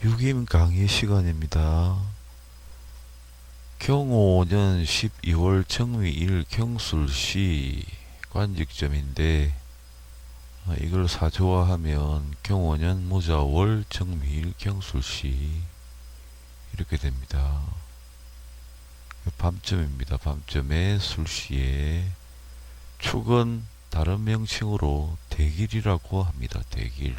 유김 강의 시간입니다. 경호년 12월 정미일 경술시 관직점인데 이걸 사조화하면 경호년 무자월 정미일 경술시 이렇게 됩니다. 밤점입니다. 밤점에 술시에 축은 다른 명칭으로 대길이라고 합니다. 대길.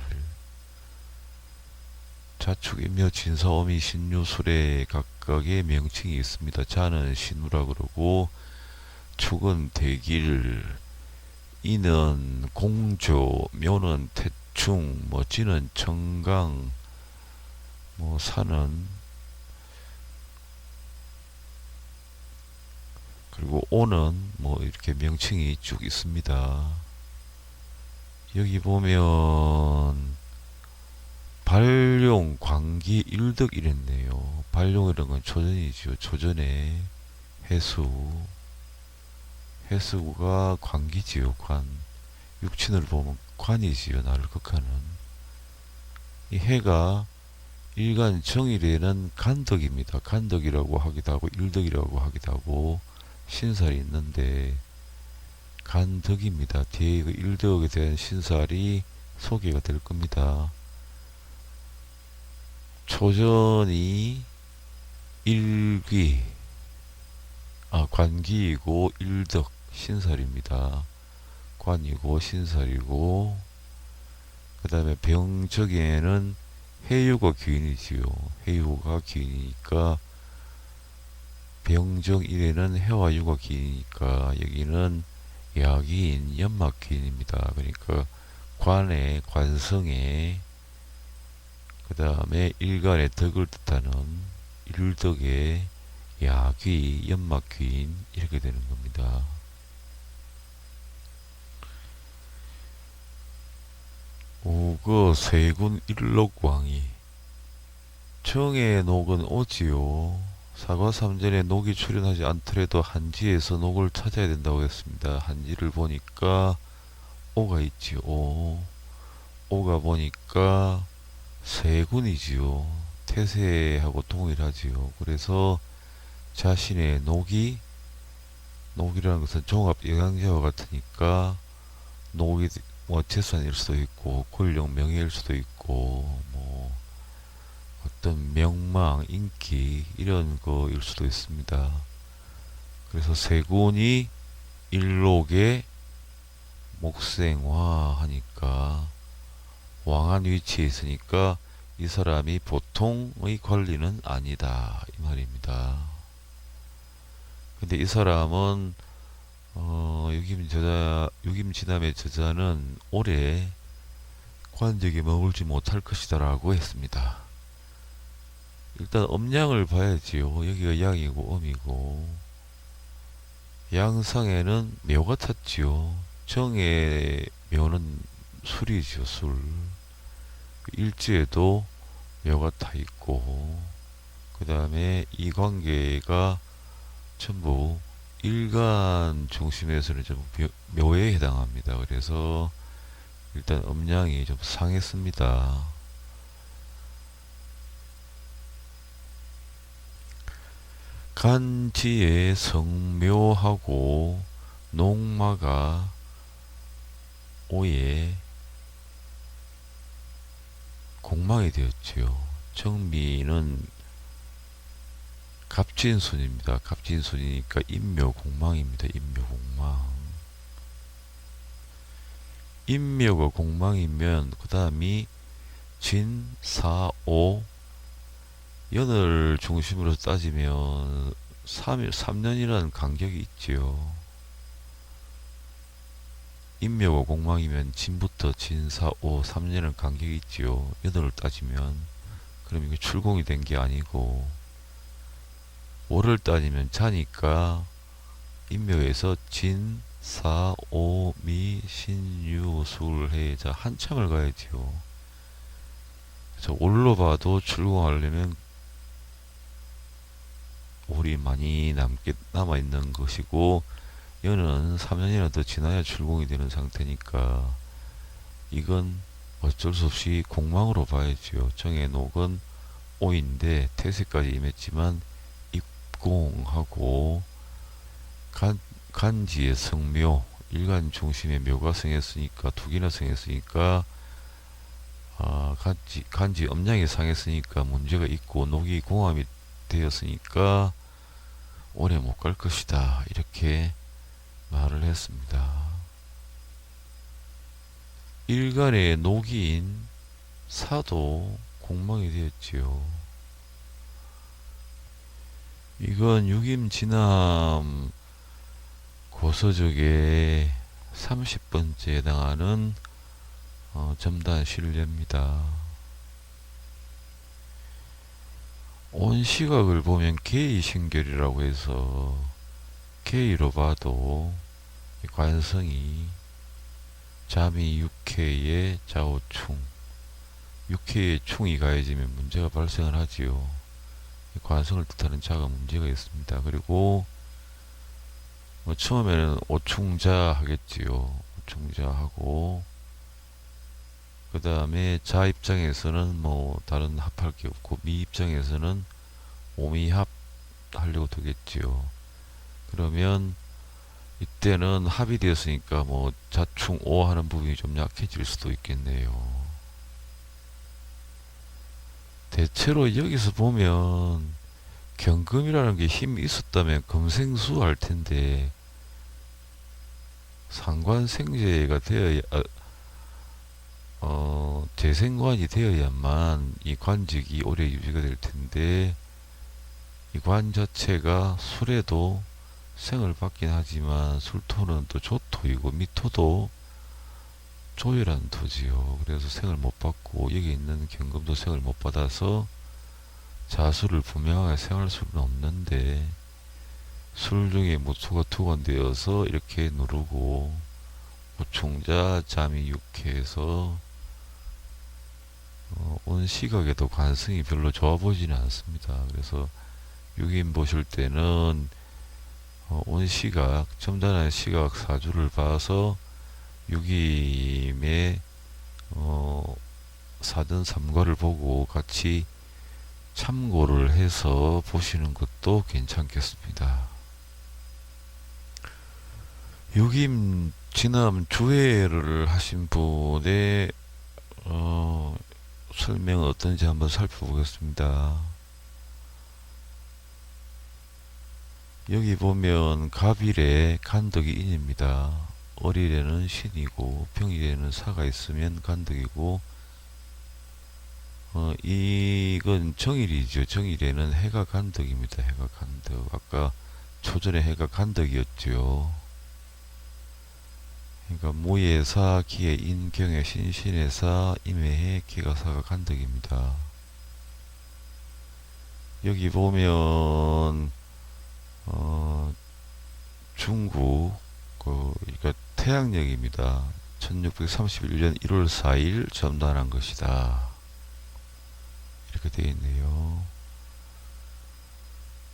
자축이며 진사오미 신유술에 각각의 명칭이 있습니다. 자는 신우라 그러고 축은 대길, 이는 공조, 묘는 태충, 지는 청강, 산은 그리고 오는 이렇게 명칭이 쭉 있습니다. 여기 보면 발룡, 광기, 일덕 이랬네요. 발룡이라는 건 초전이죠. 초전에 해수가 관기지요. 관. 육친을 보면 관이지요. 나를 극하는. 이 해가 일간 정일에는 간덕입니다. 간덕이라고 하기도 하고 일덕이라고 하기도 하고 신살이 있는데 간덕입니다. 뒤에 그 일덕에 대한 신살이 소개가 될 겁니다. 초전이 관기이고 일덕 신살입니다. 관이고 신살이고 그 다음에 병적에는 해유가 귀인이지요. 해유가 귀인이니까 병정일에는 해와 유가 귀인이니까 여기는 야기인 연막 귀인입니다. 그러니까 관에 관성에 그 다음에 일간의 덕을 뜻하는 일덕의 야귀, 연막귀인 이렇게 되는 겁니다. 오거 세군 일록왕이 정의 녹은 오지요. 사과삼전에 녹이 출현하지 않더라도 한지에서 녹을 찾아야 된다고 했습니다. 한지를 보니까 오가 있지요. 오가 보니까 세군이지요. 태세하고 동일하지요. 그래서 자신의 녹이라는 것은 종합 영양제와 같으니까 녹이 재산일 수도 있고 권력 명예일 수도 있고 어떤 명망 인기 이런 거일 수도 있습니다. 그래서 세군이 일록에 목생화하니까 왕한 위치에 있으니까 이 사람이 보통의 관리는 아니다 이 말입니다. 근데 이 사람은 유김지남의 저자는 오래 관직에 머물지 못할 것이다 라고 했습니다. 일단 음양을 봐야지요. 여기가 양이고 음이고 양상에는 묘가 탔지요. 정의 묘는 술이지요. 술. 일지에도 묘가 타 있고 그 다음에 이 관계가 전부 일간 중심에서는 좀 묘에 해당합니다. 그래서 일단 음양이 좀 상했습니다. 간지에 성묘하고 농마가 오에 공망이 되었지요. 정미는 갑진순입니다. 갑진순이니까 인묘공망입니다. 인묘공망. 인묘가 공망이면 그 다음이 진, 사, 오 연을 중심으로 따지면 3년이라는 간격이 있지요. 인묘가 공망이면 진부터 진, 사, 오 3년이라는 간격이 있지요. 연을 따지면 그럼 이게 출공이 된 게 아니고 월을 따지면 자니까 인묘에서 진, 사, 오, 미, 신, 유, 술, 해, 자 한참을 가야지요. 그래서 월로 봐도 출공하려면 월이 많이 남아있는 것이고 연은 3년이나 더 지나야 출공이 되는 상태니까 이건 어쩔 수 없이 공망으로 봐야지요. 정해녹은 오인데 태세까지 임했지만 입공하고 간지의 성묘, 일간 중심의 묘가 성했으니까 두 개나 성했으니까 간지 음양이 상했으니까 문제가 있고 녹이 공합이 되었으니까 오래 못 갈 것이다, 이렇게 말을 했습니다. 일간의 녹이인 사도 공망이 되었지요. 이건 육임진암 고서적의 30번째에 해당하는 점단 신뢰입니다. 온시각을 보면 개의신결이라고 해서 개의로 봐도 관성이 자미 6회의 좌우충, 6회의 충이 가해지면 문제가 발생을 하지요. 관성을 뜻하는 자가 문제가 있습니다. 그리고 처음에는 오충자 하겠지요. 오충자 하고 그 다음에 자 입장에서는 다른 합할 게 없고 미 입장에서는 오미합 하려고 되겠지요. 그러면 이때는 합이 되었으니까 자충 오 하는 부분이 좀 약해질 수도 있겠네요. 대체로 여기서 보면 경금이라는 게 힘이 있었다면 금생수 할 텐데 상관생제가 되어야 재생관이 되어야만 이 관직이 오래 유지가 될 텐데 이 관 자체가 술에도 생을 받긴 하지만 술토는 또 조토이고 미토도 조열한 토지요. 그래서 생을 못 받고 여기 있는 경금도 생을 못 받아서 자수를 분명하게 생할 수는 없는데 술 중에 무토가 투관되어서 이렇게 누르고 오충자 잠이 육해해서 온시각에도 관성이 별로 좋아 보이지는 않습니다. 그래서 육인 보실 때는 온시각, 점잖은 시각 사주를 봐서 육임의 사전 삼과를 보고 같이 참고를 해서 보시는 것도 괜찮겠습니다. 육임 진암 주해를 하신 분의 설명은 어떤지 한번 살펴보겠습니다. 여기 보면 갑일에 간덕이 인입니다. 월일에는 신이고 평일에는 사가 있으면 간덕이고 이건 정일이죠. 정일에는 해가 간덕입니다. 해가 간덕. 아까 초전에 해가 간덕이었죠. 그러니까 무예사 기에 인경에 신신에사 임해해 기가사가 간덕입니다. 여기 보면 중국 그러니까 태양력입니다. 1631년 1월 4일 점단한 것이다. 이렇게 되어 있네요.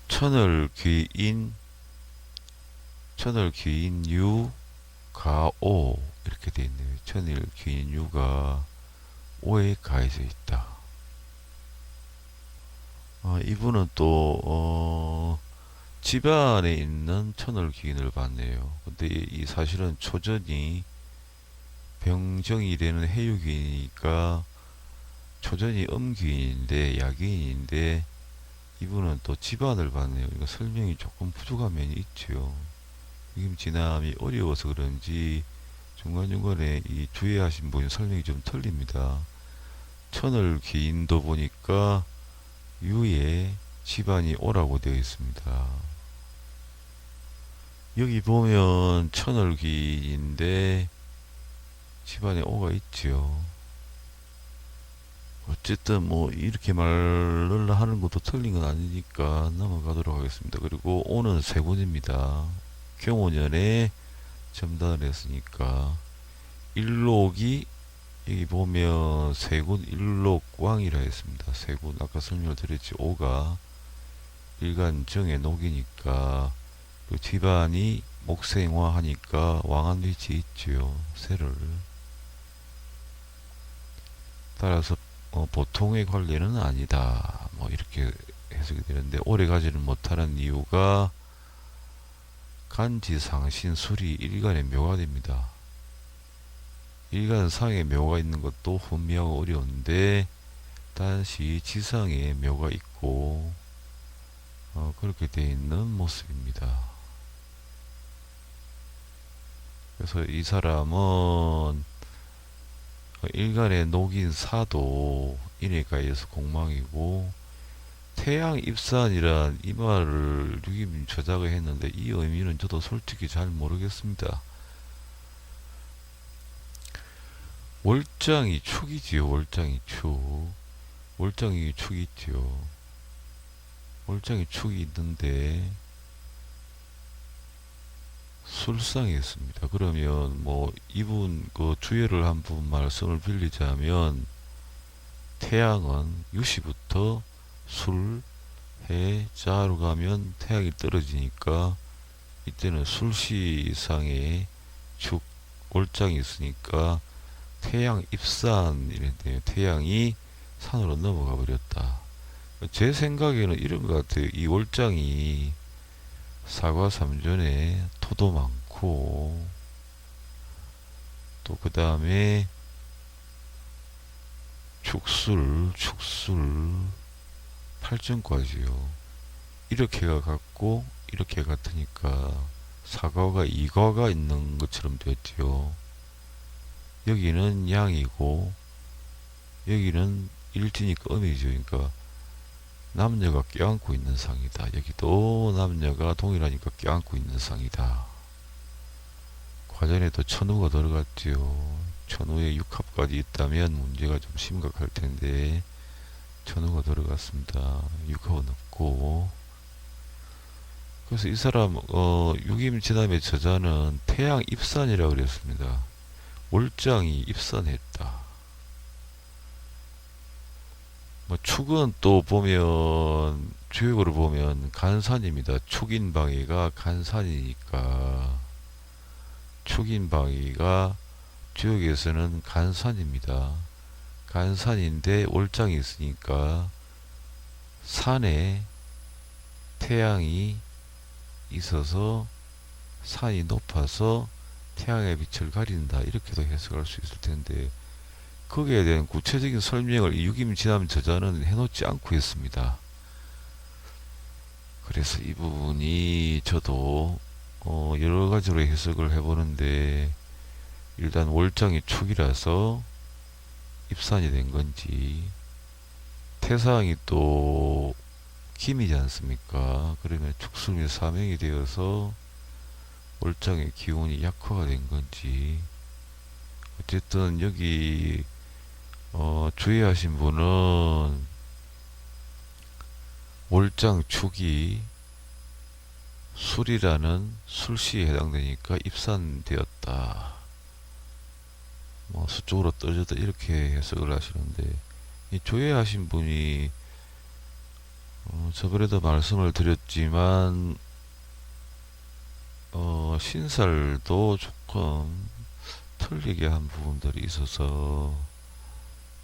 천을귀인 유 가오 이렇게 되어 있네요. 천일귀인 유가 오에 가해져 있다. 이분은 또 집안에 있는 천을귀인을 봤네요. 근데 이 사실은 초전이 병정이 되는 해유귀이니까 초전이 음귀인인데 야귀인인데 이분은 또 집안을 봤네요. 이거 설명이 조금 부족한 면이 있죠. 지금 진암이 어려워서 그런지 중간중간에 이 주의하신 분이 설명이 좀 틀립니다. 천을귀인도 보니까 유에 집안이 오라고 되어 있습니다. 여기 보면 천을귀인데 집안에 오가 있죠. 어쨌든 이렇게 말을 하는 것도 틀린 건 아니니까 넘어가도록 하겠습니다. 그리고 오는 세 분입니다. 경호년에 점단을 했으니까 일록이 여기 보면 세군 일록왕이라 했습니다. 세군 아까 설명을 드렸지. 오가 일간정의 녹이니까 그 집안이 목생화하니까 왕한 위치에 있지요. 세를 따라서 보통의 관리는 아니다. 뭐 이렇게 해석이 되는데, 오래 가지는 못하는 이유가 간지상신술이 일간에 묘가 됩니다. 일간상에 묘가 있는 것도 혼미하고 어려운데 단시 지상에 묘가 있고 그렇게 되어 있는 모습입니다. 그래서 이 사람은 일간에 녹인 사도 인해가에서 공망이고, 태양 입산이란 이 말을 유기민 저자가 했는데 이 의미는 저도 솔직히 잘 모르겠습니다. 월장이 축이지요. 월장이 축. 월장이 축이 있지요. 월장이 축이 있는데 술상이 있습니다. 그러면 뭐 이분 그 주예를 한 분 말씀을 빌리자면, 태양은 유시부터 술, 해, 자로 가면 태양이 떨어지니까 이때는 술시상에 축, 월장이 있으니까 태양 입산 이랬대요. 태양이 산으로 넘어가 버렸다. 제 생각에는 이런 것 같아요. 이 월장이 사과삼전에 토도 많고, 또 그 다음에 축술 팔전과지요. 이렇게가 같고 이렇게 같으니까 사과가 이과가 있는 것처럼 되었지요. 여기는 양이고 여기는 일지니까 음이죠. 그러니까 남녀가 껴안고 있는 상이다. 여기도 남녀가 동일하니까 껴안고 있는 상이다. 과전에도 천우가 들어갔지요. 천우에 육합까지 있다면 문제가 좀 심각할 텐데 천우가 들어갔습니다. 육합은 없고. 그래서 이 사람 유김진암의 저자는 태양 입산이라고 그랬습니다. 월장이 입산했다. 뭐 축은 또 보면 주역으로 보면 간산입니다. 축인방위가 간산이니까 축인방위가 주역에서는 간산입니다. 간산인데 월장이 있으니까 산에 태양이 있어서 산이 높아서 태양의 빛을 가린다. 이렇게도 해석할 수 있을 텐데, 거기에 대한 구체적인 설명을 유김진암 저자는 해놓지 않고 있습니다. 그래서 이 부분이 저도 여러 가지로 해석을 해보는데, 일단 월장이 축이라서 입산이 된 건지, 태상이 또 김이지 않습니까? 그러면 축술이 사명이 되어서 월장의 기운이 약화가 된 건지, 어쨌든 여기 주의하신 분은 월장 축이 술이라는 술시에 해당되니까 입산되었다. 뭐 수적으로 떨어졌다 이렇게 해석을 하시는데, 이 조회하신 분이 저번에도 말씀을 드렸지만 신살도 조금 틀리게 한 부분들이 있어서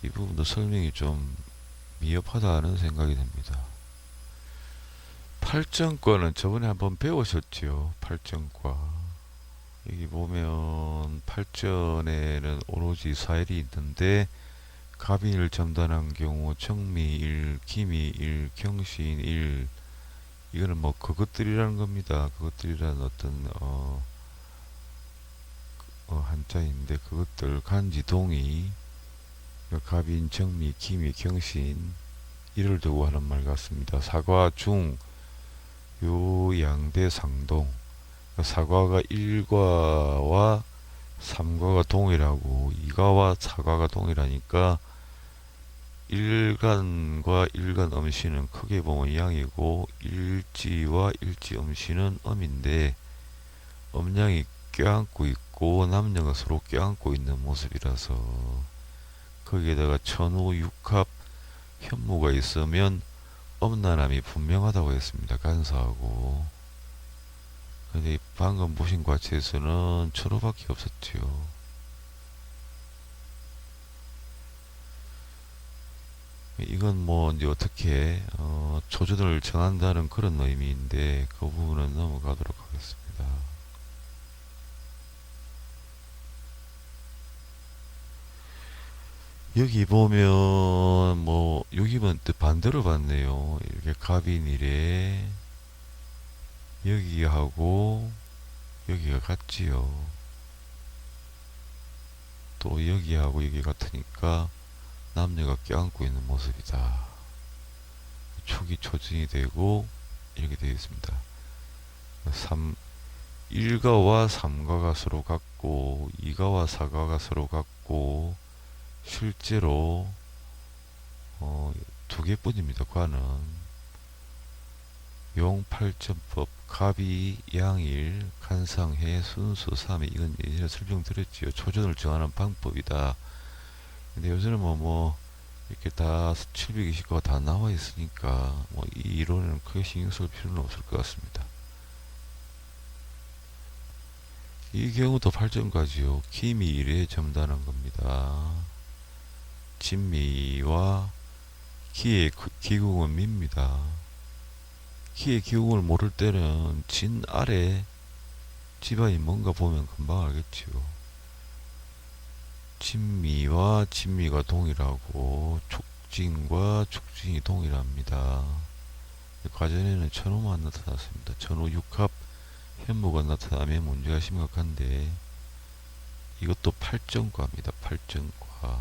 이 부분도 설명이 좀 미흡하다는 생각이 듭니다. 팔정과는 저번에 한번 배우셨지요. 팔정과. 여기 보면 팔전에는 오로지 사일이 있는데, 갑인을 점단한 경우 정미일, 기미일, 경신일, 이거는 뭐 그것들이라는 겁니다. 그것들이라는 어떤 한자인데, 그것들 간지동이 갑인, 정미, 기미, 경신 이를 두고 하는 말 같습니다. 사과, 중, 요, 양대, 상동. 사과가 1과와 3과가 동일하고 2과와 4과가 동일하니까 일간과 일간 음시는 크게 보면 양이고, 일지와 일지 음시는 음인데, 음양이 껴안고 있고 남녀가 서로 껴안고 있는 모습이라서, 거기에다가 천우 육합 현무가 있으면 음란함이 분명하다고 했습니다. 간사하고. 근데 방금 보신 과체에서는 천우밖에 없었지요. 이건 뭐 이제 어떻게 조준을 정한다는 그런 의미인데 그 부분은 넘어가도록 하겠습니다. 여기 보면 뭐 여기는 또 반대로 봤네요. 이렇게 갑인이래 여기하고 여기가 같지요. 또 여기하고 여기 같으니까 남녀가 껴안고 있는 모습이다. 축이 조진이 되고 이렇게 되어 있습니다. 1가와 3가가 서로 같고 2가와 4가가 서로 같고 실제로 두 개뿐입니다. 과는 용8전법 갑이 양일 간상해 순수 3위 이건 예전에 설명드렸지요. 초전을 정하는 방법이다. 근데 요새는 뭐 이렇게 다 720가가 다 나와 있으니까 뭐 이 이론에는 크게 신경 쓸 필요는 없을 것 같습니다. 이 경우도 8점까지요. 기미일에 점다는 겁니다. 진미와 기의 기궁은 미입니다. 기의 기궁을 모를 때는 진 아래 집안이 뭔가 보면 금방 알겠지요. 진미와 진미가 동일하고 촉진과 촉진이 동일합니다. 과전에는 천호만 나타났습니다. 천호 육합 현무가 나타나면 문제가 심각한데 이것도 8점과입니다. 8점과.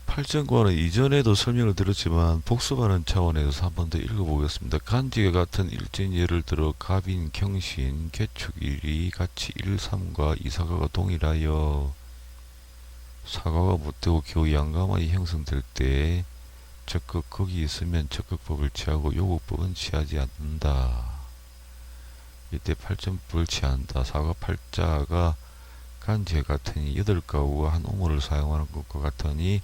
8점과는 이전에도 설명을 드렸지만 복습하는 차원에서 한 번 더 읽어보겠습니다. 간지와 같은 일진 예를 들어 갑인, 경신, 개축일이 같이 1, 3과 2, 4가가 동일하여 사과가 못되고 겨우 양가만이 형성될 때 적극 거기 있으면 적극법을 취하고 요극법은 취하지 않는다. 이때 8점법을 취한다. 사과 팔자가 간지와 같으니 8가구가 한 우물을 사용하는 것과 같으니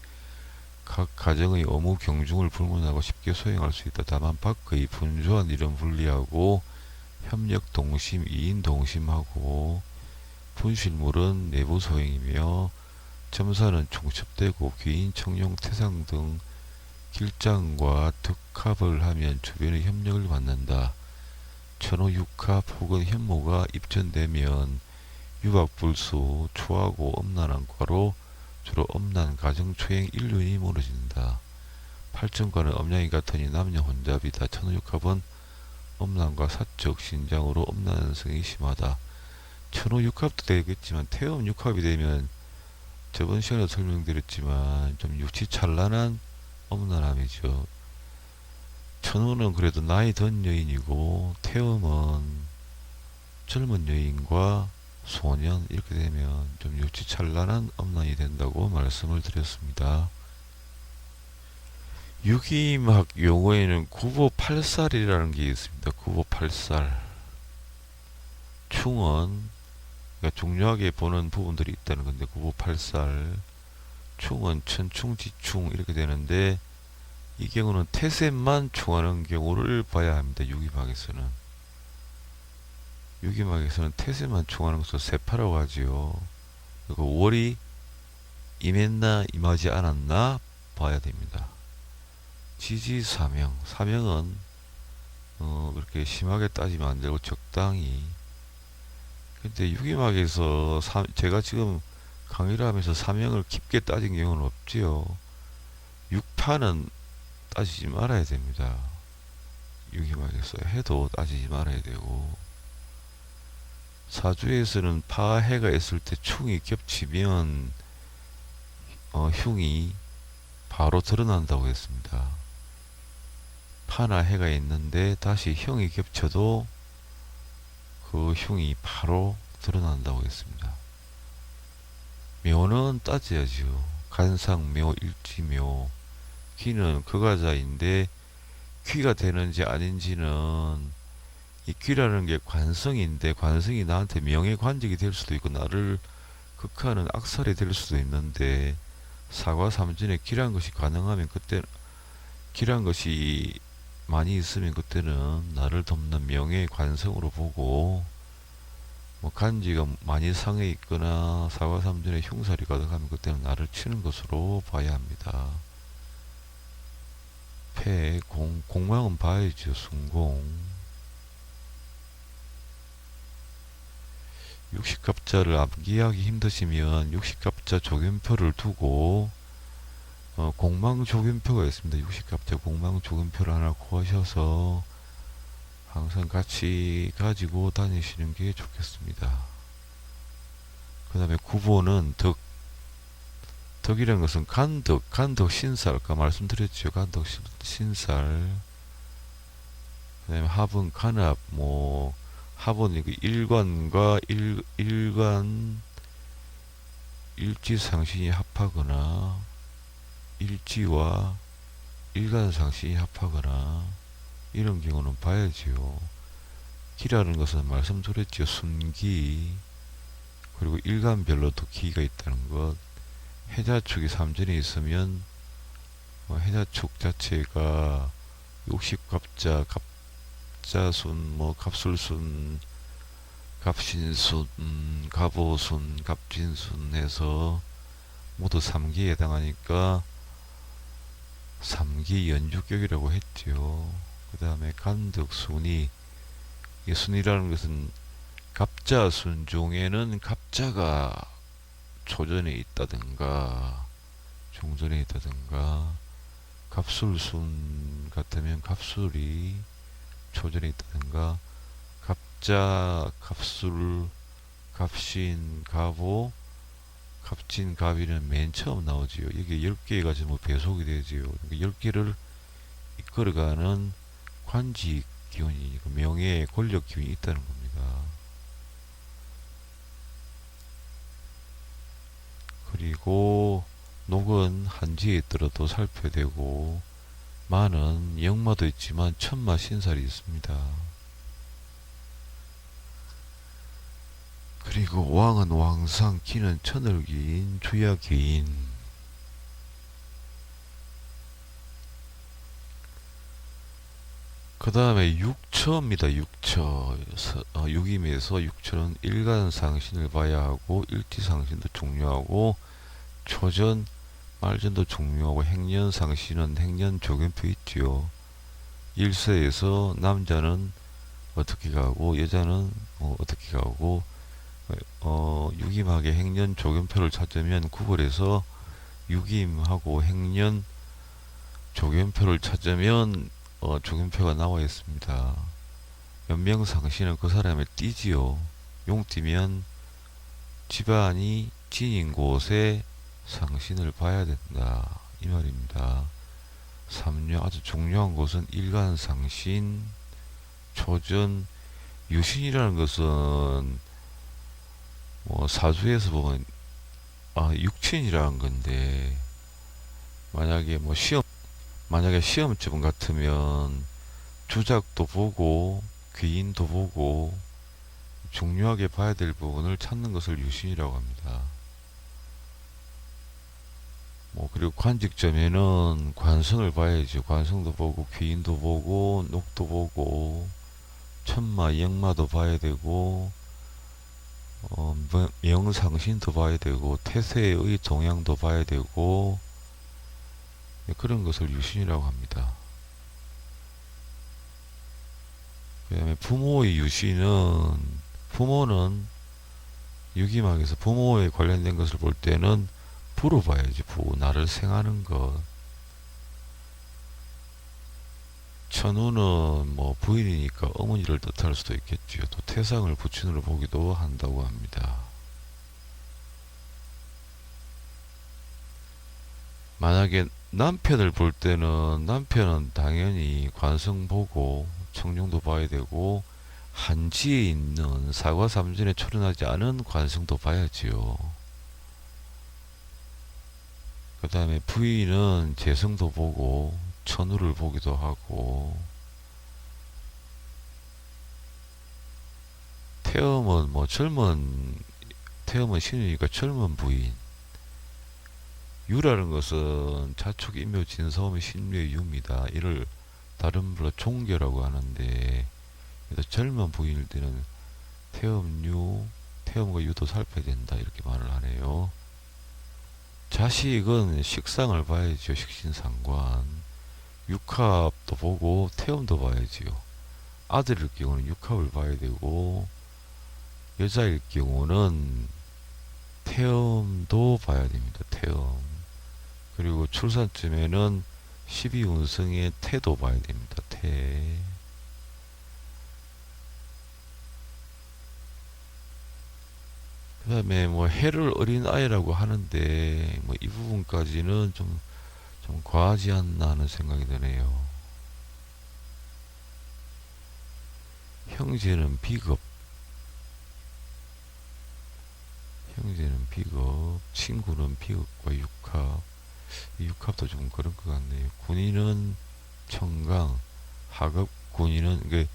각 가정의 어무 경중을 불문하고 쉽게 소행할 수 있다. 다만 밖의 분주한 일은 분리하고 협력 동심, 이인 동심하고 분실물은 내부 소행이며 점사는 중첩되고 귀인, 청룡, 태상 등 길장과 득합을 하면 주변의 협력을 받는다. 천호 육합 혹은 현모가 입전되면 유박불수, 추하고 엄난한 과로 주로 엄난, 가정, 초행, 일륜이 무너진다. 8점과는 엄양이 같으니 남녀 혼잡이다. 천호육합은 엄난과 사적, 신장으로 엄난성이 심하다. 천호육합도 되겠지만 태음육합이 되면 저번 시간에 설명드렸지만 좀 유치찬란한 엄난함이죠. 천호는 그래도 나이 든 여인이고 태음은 젊은 여인과 소년 이렇게 되면 좀 유치찬란한 엄난이 된다고 말씀을 드렸습니다. 유기막 용어에는 구보팔살이라는 게 있습니다. 구보팔살. 충은 그러니까 중요하게 보는 부분들이 있다는 건데 구보팔살. 충은 천충지충 이렇게 되는데 이 경우는 태세만 충하는 경우를 봐야 합니다. 유기막에서는. 유기막에서는 태세만 충하는 것을 세파라고 하지요. 그리고 월이 임했나 임하지 않았나 봐야 됩니다. 지지사명. 사명은 그렇게 심하게 따지면 안 되고 적당히. 근데 유기막에서 제가 지금 강의를 하면서 사명을 깊게 따진 경우는 없지요. 육파는 따지지 말아야 됩니다. 유기막에서 해도 따지지 말아야 되고, 사주에서는 파해가 있을 때 충이 겹치면 흉이 바로 드러난다고 했습니다. 파나 해가 있는데 다시 형이 겹쳐도 그 흉이 바로 드러난다고 했습니다. 묘는 따져야죠. 간상묘, 일지묘. 귀는 그가자인데 귀가 되는지 아닌지는 이 귀라는 게 관성인데 관성이 나한테 명예관직이 될 수도 있고 나를 극하는 악살이 될 수도 있는데 사과삼진에 귀란 것이 가능하면 그때 귀란 것이 많이 있으면 그때는 나를 돕는 명예의 관성으로 보고 뭐 간지가 많이 상해 있거나 사과삼전에 흉살이 가득하면 그때는 나를 치는 것으로 봐야 합니다. 폐, 공망은 봐야죠. 순공. 육식갑자를 암기하기 힘드시면 육식갑자 조견표를 두고 공망 조견표가 있습니다. 육식갑자 공망 조견표를 하나 구하셔서 항상 같이 가지고 다니시는 게 좋겠습니다. 그 다음에 구보는 덕이라는 것은 간덕 신살, 아까 말씀드렸죠. 간덕 신살. 그 다음에 합은 간합, 합은 일관과 일관, 일지상신이 합하거나, 일지와 일간상신이 합하거나, 이런 경우는 봐야지요. 기라는 것은 말씀드렸죠. 순기, 그리고 일간별로도 기가 있다는 것. 해자축이 삼전에 있으면 해자축 자체가 육식갑자, 갑자순, 갑술순, 갑신순, 갑오순, 갑진순 해서 모두 3기에 해당하니까 3기 연주격이라고 했죠. 그 다음에 간덕순이, 이 순이라는 것은 갑자순 중에는 갑자가 초전에 있다든가 중전에 있다든가, 갑술순 같으면 갑술이 초전에 있다든가, 갑자, 갑술, 갑신, 갑오, 갑진, 갑이는 맨 처음 나오지요. 이게 10개가 전부 배속이 되지요. 10개를 이끌어가는 관직 기운이, 명예, 권력 기운이 있다는 겁니다. 그리고 녹은 한지에 있더라도 살펴야 되고, 마는 영마도 있지만 천마 신살이 있습니다. 그리고 왕은 왕상, 기는 천을기인, 주야기인. 그 다음에 육처입니다. 육처. 육임에서 육처는 일간상신을 봐야 하고, 일지상신도 중요하고, 초전, 말전도 중요하고, 행년상신은 행년 조견표 있지요. 일세에서 남자는 어떻게 가고 여자는 어떻게 가고, 육임하게 행년 조견표를 찾으면 구글에서 육임하고 행년 조견표를 찾으면 조견표가 나와 있습니다. 연명상신은 그 사람의 띠지요. 용띠면 집안이 진인 곳에 상신을 봐야 된다, 이 말입니다. 삼류, 아주 중요한 것은 일간상신, 초전, 유신이라는 것은 사주에서 보면 육친이라는 건데, 만약에 시험점 같으면 주작도 보고 귀인도 보고 중요하게 봐야 될 부분을 찾는 것을 유신이라고 합니다. 그리고 관직점에는 관성을 봐야죠. 관성도 보고 귀인도 보고 녹도 보고 천마, 영마도 봐야 되고, 명상신도 봐야 되고, 태세의 동향도 봐야 되고, 그런 것을 유신이라고 합니다. 그 다음에 부모의 유신은, 부모는 유기막에서 부모에 관련된 것을 볼 때는 부로 봐야지. 부, 나를 생하는 것. 천우는 부인이니까 어머니를 뜻할 수도 있겠지요. 또 태상을 부친으로 보기도 한다고 합니다. 만약에 남편을 볼 때는 남편은 당연히 관성 보고 청룡도 봐야 되고, 한지에 있는 사과삼전에 출현하지 않은 관성도 봐야지요. 그 다음에 부인은 재성도 보고 천우를 보기도 하고, 태음은 태음은 신이니까 젊은 부인. 유라는 것은 자축 인묘 진사오미 신묘의 유입니다. 이를 다른 말로 종교라고 하는데, 젊은 부인일 때는 태음유, 태음과 유도 살펴야 된다 이렇게 말을 하네요. 자식은 식상을 봐야죠. 식신상관. 육합도 보고 태음도 봐야지요. 아들일 경우는 육합을 봐야 되고 여자일 경우는 태음도 봐야 됩니다. 태음. 그리고 출산쯤에는 12운성의 태도 봐야 됩니다. 태. 그 다음에 뭐 해를 어린 아이라고 하는데 뭐 이 부분까지는 좀 과하지 않나 하는 생각이 드네요. 형제는 비겁. 형제는 비겁. 친구는 비겁과 육합. 이 육합도 좀 그런 것 같네요. 군인은 청강. 하급 군인은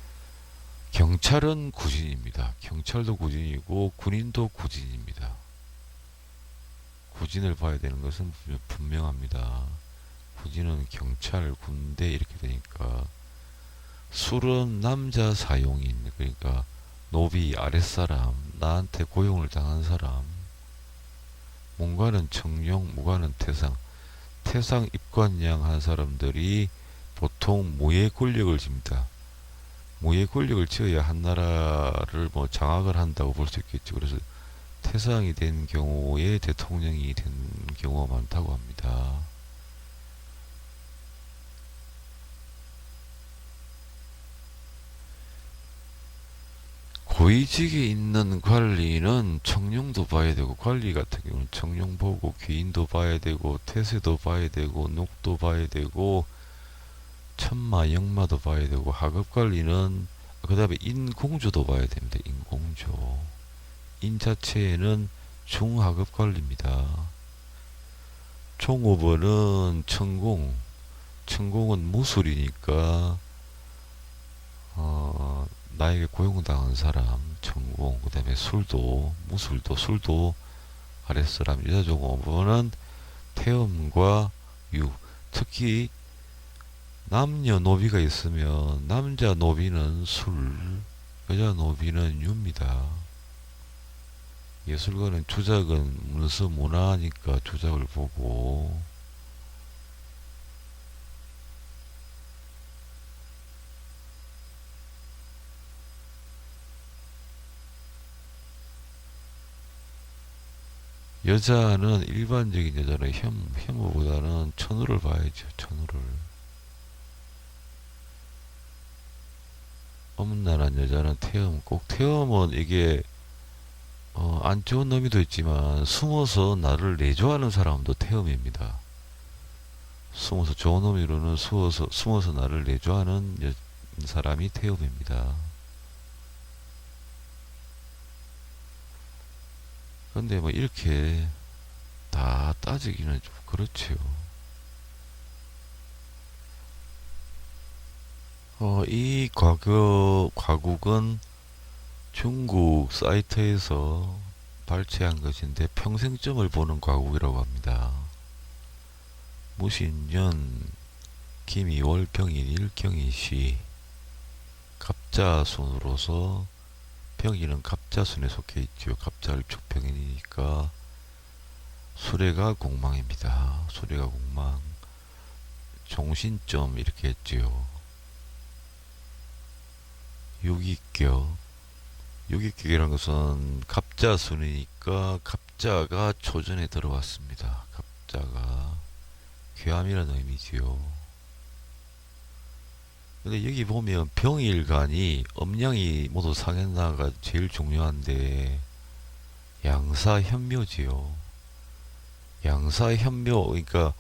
경찰은 구진입니다. 경찰도 구진이고 군인도 구진입니다. 구진을 봐야 되는 것은 분명합니다. 구진은 경찰, 군대 이렇게 되니까 술은 남자 사용인 그러니까 노비 아랫사람 나한테 고용을 당한 사람 문관은 청룡 무관은 태상 태상 입관양 한 사람들이 보통 무예 권력을 집니다. 무예 권력을 지어야 한 나라를 뭐 장악을 한다고 볼 수 있겠죠. 그래서 태상이 된 경우에 대통령이 된 경우가 많다고 합니다. 고위직에 있는 관리는 청룡도 봐야 되고 관리 같은 경우는 청룡 보고 귀인도 봐야 되고 태세도 봐야 되고 녹도 봐야 되고 천마 영마도 봐야 되고 하급 관리는 그 다음에 인공조도 봐야 됩니다. 인공조 인 자체에는 중하급 관리입니다. 총오번은 천공 천공은 무술이니까 나에게 고용당한 사람 천공 그 다음에 술도 무술도 술도 아랫사람 여자종업원은 태음과 유 특히 남녀 노비가 있으면 남자 노비는 술 여자 노비는 유입니다. 예술가는 주작은 문서 문화니까 주작을 보고 여자는 일반적인 여자는 혐오보다는 천우를 봐야죠. 천우를 엄란한 여자는 태음 꼭 태음은 이게 안 좋은 놈이도 있지만 숨어서 나를 내조하는 사람도 태음입니다. 숨어서 좋은 놈이로는 숨어서 나를 내조하는 사람이 태음입니다. 근데 뭐 이렇게 다 따지기는 좀 그렇지요. 이 과국은 중국 사이트에서 발췌한 것인데 평생점을 보는 과국이라고 합니다. 무신년, 김이월, 병인일, 경인시 갑자순으로서 병인은 갑자순에 속해 있죠. 갑자을축병인이니까 수레가 공망입니다. 수레가 공망 종신점 이렇게 했지요. 유기격 유기격이라는 것은 갑자순이니까 갑자가 초전에 들어왔습니다. 갑자가 괴함이라는 의미지요. 근데 여기 보면 병일간이 음양이 모두 상했나가 제일 중요한데 양사현묘지요. 양사현묘 그러니까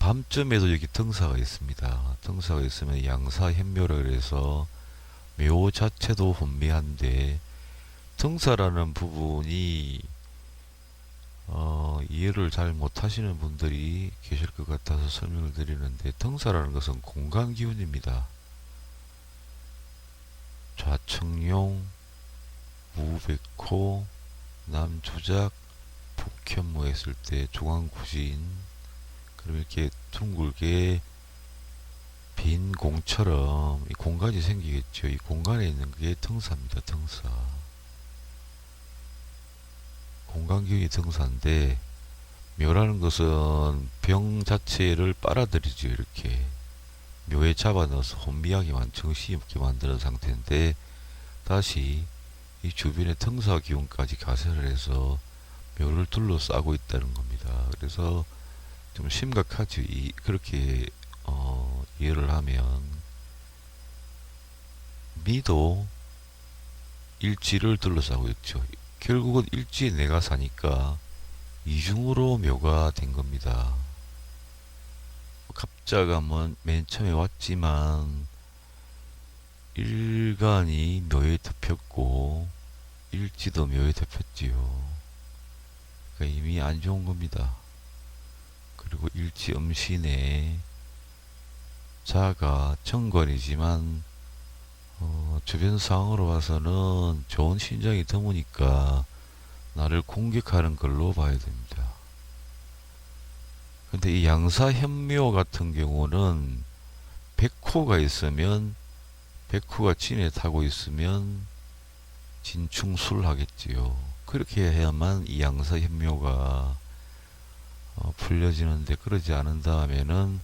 밤점에도 여기 등사가 있습니다. 등사가 있으면 양사현묘라 그래서 묘 자체도 혼미한데 등사라는 부분이 이해를 잘 못하시는 분들이 계실 것 같아서 설명을 드리는데 등사라는 것은 공간 기운입니다. 좌청룡, 우백호, 남조작, 북현무 했을 때 중앙구진 그럼 이렇게 둥글게 빈 공처럼 이 공간이 생기겠죠. 이 공간에 있는 게 등사입니다. 등사. 공간경이 등사인데 묘라는 것은 병 자체를 빨아들이죠. 이렇게 묘에 잡아넣어서 혼미하게만 정신없게 만드는 상태인데 다시 이 주변의 등사 기운까지 가세를 해서 묘를 둘러싸고 있다는 겁니다. 그래서 좀 심각하죠. 그렇게 이해를 하면 미도 일지를 둘러싸고 있죠. 결국은 일지에 내가 사니까 이중으로 묘가 된 겁니다. 갑자가 맨 처음에 왔지만 일간이 묘에 덮였고 일지도 묘에 덮였지요. 그러니까 이미 안 좋은 겁니다. 그리고 일지 음신에 자가 정관이지만 주변 상황으로 봐서는 좋은 신장이 드무니까 나를 공격하는 걸로 봐야 됩니다. 근데 이 양사현묘 같은 경우는 백호가 있으면 백호가 진에 타고 있으면 진충술하겠지요. 그렇게 해야만 이 양사현묘가 풀려지는데 그러지 않은 다음에는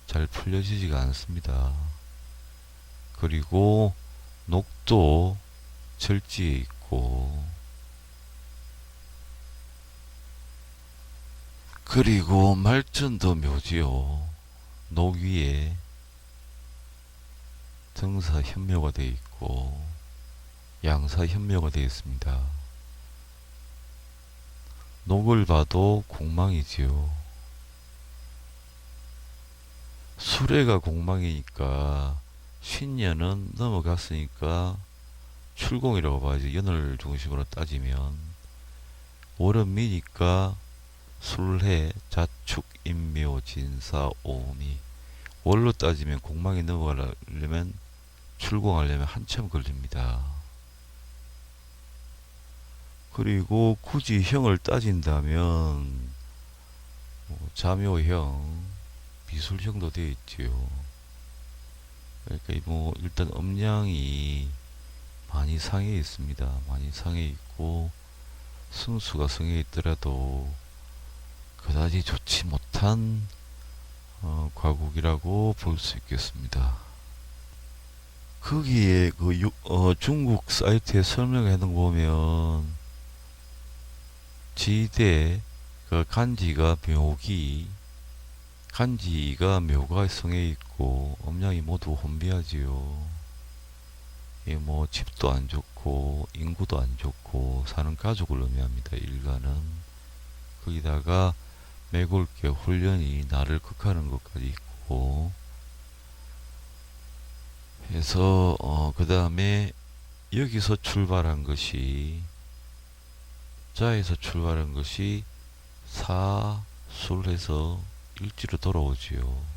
잘 풀려지지가 않습니다. 그리고 녹도 절지에 있고 그리고 말전도 묘지요. 녹 위에 등사 현묘가 되어 있고 양사 현묘가 되어 있습니다. 녹을 봐도 공망이지요. 수레가 공망이니까 신년은 넘어갔으니까 출공이라고 봐야지. 연을 중심으로 따지면 월은 미니까 술해 자축 인묘 진사 오미. 월로 따지면 공망이 넘어가려면 출공하려면 한참 걸립니다. 그리고 굳이 형을 따진다면 자묘형 미술형도 되어 있지요. 그러니까 일단 음양이 많이 상해 있습니다. 많이 상해 있고 승수가 성해 있더라도 그다지 좋지 못한 과국이라고 볼 수 있겠습니다. 거기에 중국 사이트에 설명해 놓은 거 보면 지대 간지가 묘기 간지가 묘가 성에 있고 음양이 모두 혼비하지요. 집도 안 좋고 인구도 안 좋고 사는 가족을 의미합니다. 일가는 거기다가 매골계 훈련이 나를 극하는 것까지 있고 해서 그 다음에 여기서 출발한 것이 자에서 출발한 것이 사술해서 일지로 돌아오지요.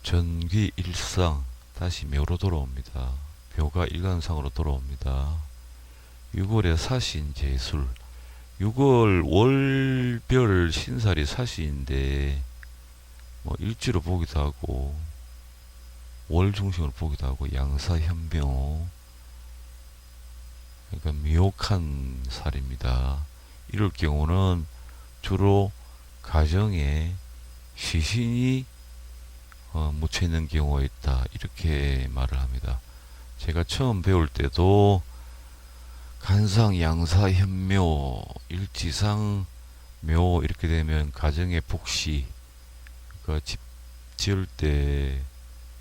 전기 일상 다시 묘로 돌아옵니다. 묘가 일간상으로 돌아옵니다. 6월에 사신 제술 6월 월별 신살이 사시인데 일지로 보기도 하고 월 중심으로 보기도 하고 양사현묘 그러니까 미혹한 살입니다. 이럴 경우는 주로 가정에 시신이 묻혀 있는 경우가 있다 이렇게 말을 합니다. 제가 처음 배울 때도 간상 양사 현묘 일지상 묘 이렇게 되면 가정의 복시 그러니까 집 지을 때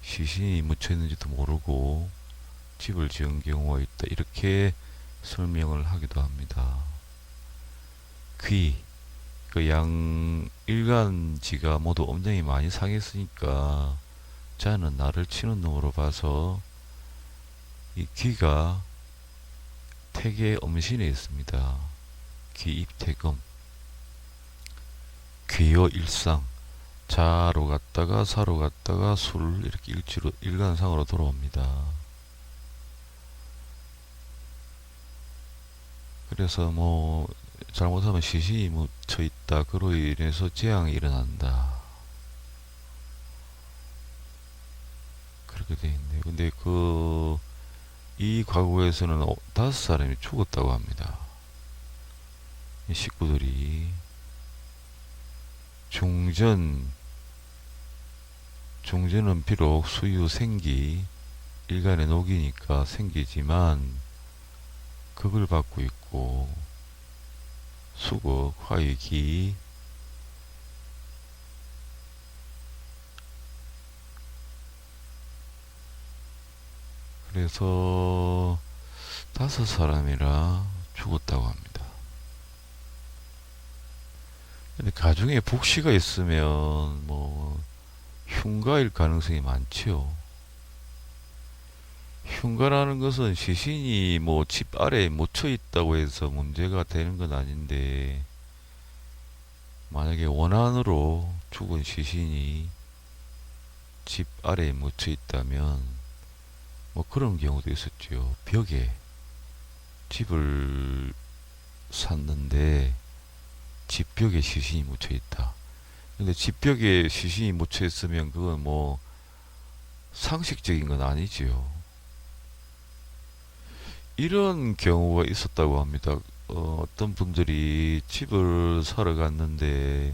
시신이 묻혀 있는지도 모르고 집을 지은 경우가 있다 이렇게 설명을 하기도 합니다. 귀 그 양 일간지가 모두 엄정이 많이 상했으니까 자는 나를 치는 놈으로 봐서 이 귀가 태계 음신에 있습니다. 귀입태금 귀요 일상 자로 갔다가 사로 갔다가 술 이렇게 일지로 일간상으로 돌아옵니다. 그래서 잘못하면 시신이 묻혀 있다. 그로 인해서 재앙이 일어난다. 그렇게 돼 있네요. 근데 이 가구에서는 5사람이 죽었다고 합니다. 이 식구들이 중전은 비록 수유 생기 일간의 녹이니까 생기지만 극을 받고 있고 수극 화유기 그래서 5사람이라 죽었다고 합니다. 근데 가중에 복시가 있으면 뭐 흉가일 가능성이 많지요. 흉가라는 것은 시신이 뭐 집 아래에 묻혀 있다고 해서 문제가 되는 건 아닌데, 만약에 원한으로 죽은 시신이 집 아래에 묻혀 있다면 뭐 그런 경우도 있었죠. 벽에 집을 샀는데 집벽에 시신이 묻혀 있다. 근데 집벽에 시신이 묻혀 있으면 그건 뭐 상식적인 건 아니지요. 이런 경우가 있었다고 합니다. 어떤 분들이 집을 사러 갔는데,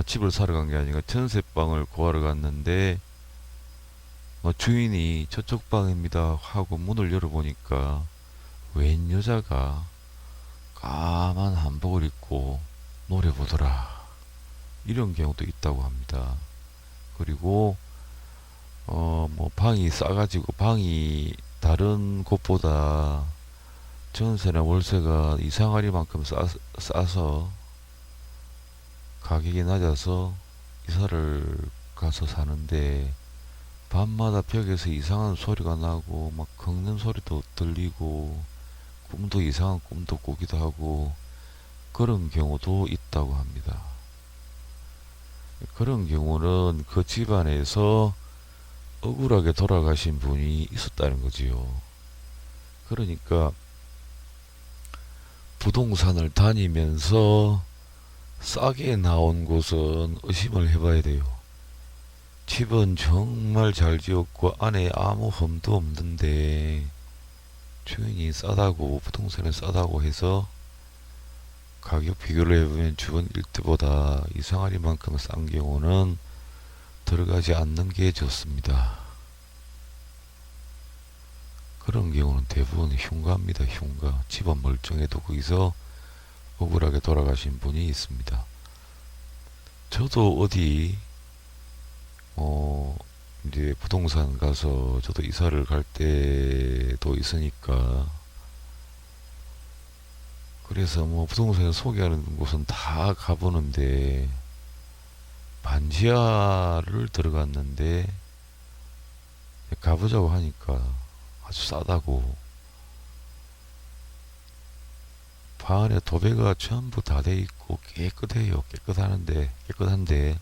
집을 사러 간 게 아니라 전세방을 구하러 갔는데, 주인이 저쪽 방입니다 하고 문을 열어보니까 웬 여자가 까만 한복을 입고 노래 보더라. 이런 경우도 있다고 합니다. 그리고 뭐 방이 싸가지고 방이 다른 곳보다 전세나 월세가 이상하리만큼 싸서 가격이 낮아서 이사를 가서 사는데 밤마다 벽에서 이상한 소리가 나고 막 긁는 소리도 들리고 꿈도 이상한 꿈도 꾸기도 하고 그런 경우도 있다고 합니다. 그런 경우는 그 집안에서 억울하게 돌아가신 분이 있었다는 거지요. 그러니까 부동산을 다니면서 싸게 나온 곳은 의심을 해봐야 돼요. 집은 정말 잘 지었고 안에 아무 흠도 없는데 주인이 싸다고, 부동산을 싸다고 해서 가격 비교를 해보면 주변 일대보다 이상하리만큼 싼 경우는 들어가지 않는 게 좋습니다. 그런 경우는 대부분 흉가입니다. 흉가. 집안 멀쩡해도 거기서 억울하게 돌아가신 분이 있습니다. 저도 어디 이제 부동산 가서 저도 이사를 갈 때도 있으니까, 그래서 뭐 부동산을 소개하는 곳은 다 가보는데 반지하를 들어갔는데 가보자고 하니까 아주 싸다고, 방 안에 도배가 전부 다 돼 있고 깨끗해요. 깨끗한데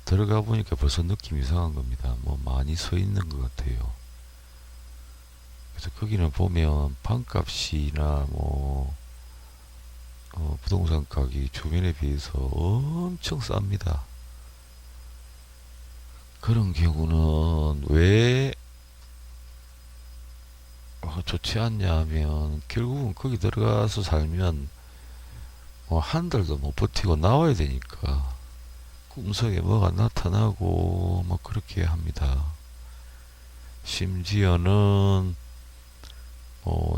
들어가 보니까 벌써 느낌이 이상한 겁니다. 뭐 많이 서 있는 것 같아요. 그래서 거기는 보면 방값이나 뭐 부동산 가격이 주변에 비해서 엄청 쌉니다. 그런 경우는 왜 좋지 않냐 하면, 결국은 거기 들어가서 살면 한 달도 못 버티고 나와야 되니까 꿈속에 뭐가 나타나고 뭐 그렇게 합니다. 심지어는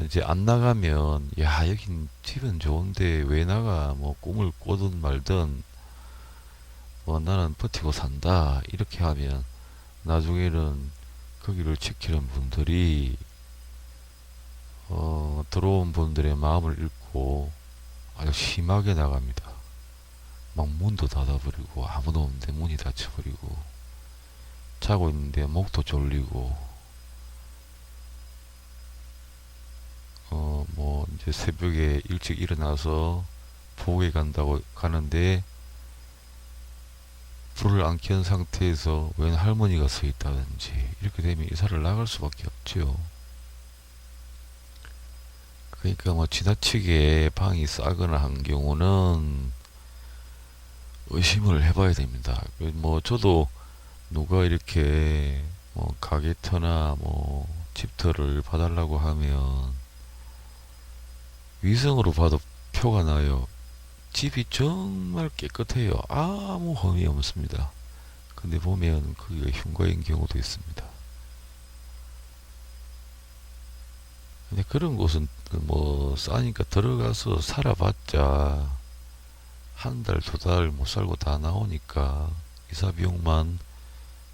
이제 안 나가면, 야 여긴 집은 좋은데 왜 나가, 뭐 꿈을 꿔든 말든 뭐 나는 버티고 산다 이렇게 하면 나중에는 거기를 지키는 분들이 들어온 분들의 마음을 읽고 아주 심하게 나갑니다. 막 문도 닫아버리고, 아무도 없는데 문이 닫혀버리고, 자고 있는데 목도 졸리고, 뭐 이제 새벽에 일찍 일어나서 부엌에 간다고 가는데 불을 안 켠 상태에서 웬 할머니가 서 있다든지, 이렇게 되면 이사를 나갈 수밖에 없지요. 그러니까 뭐 지나치게 방이 싸거나 한 경우는 의심을 해봐야 됩니다. 뭐 저도 누가 이렇게 뭐 가게터나 뭐 집터를 봐달라고 하면 위성으로 봐도 표가 나요. 집이 정말 깨끗해요. 아무 험이 없습니다. 근데 보면 그게 흉가인 경우도 있습니다. 근데 그런 곳은 그뭐 싸니까 들어가서 살아봤자 한 달, 두 달 못 살고 다 나오니까 이사 비용만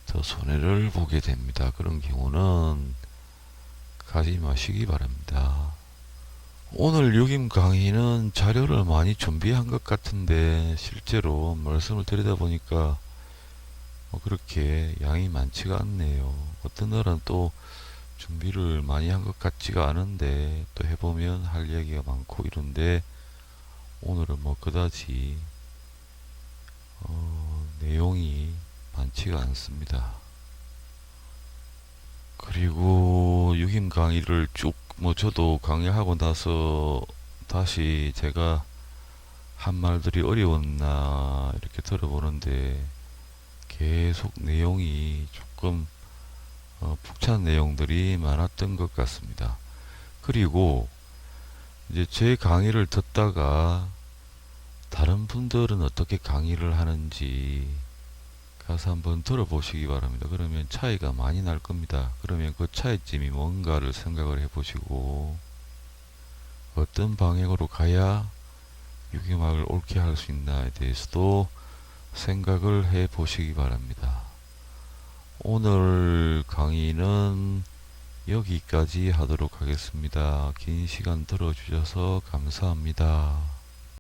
더 손해를 보게 됩니다. 그런 경우는 가지 마시기 바랍니다. 오늘 요김 강의는 자료를 많이 준비한 것 같은데 실제로 말씀을 드리다 보니까 뭐 그렇게 양이 많지가 않네요. 어떤 날은 또 준비를 많이 한 것 같지가 않은데 또 해보면 할 얘기가 많고 이런데 오늘은 뭐 그다지 내용이 많지가 않습니다. 그리고 유힘 강의를 쭉 뭐 저도 강의하고 나서 다시 제가 한 말들이 어려웠나 이렇게 들어보는데 계속 내용이 조금 푹찬 내용들이 많았던 것 같습니다. 그리고 이제 제 강의를 듣다가 다른 분들은 어떻게 강의를 하는지 가서 한번 들어보시기 바랍니다. 그러면 차이가 많이 날 겁니다. 그러면 그 차이점이 뭔가를 생각을 해보시고 어떤 방향으로 가야 유기막을 옳게 할 수 있나에 대해서도 생각을 해보시기 바랍니다. 오늘 강의는 여기까지 하도록 하겠습니다. 긴 시간 들어주셔서 감사합니다.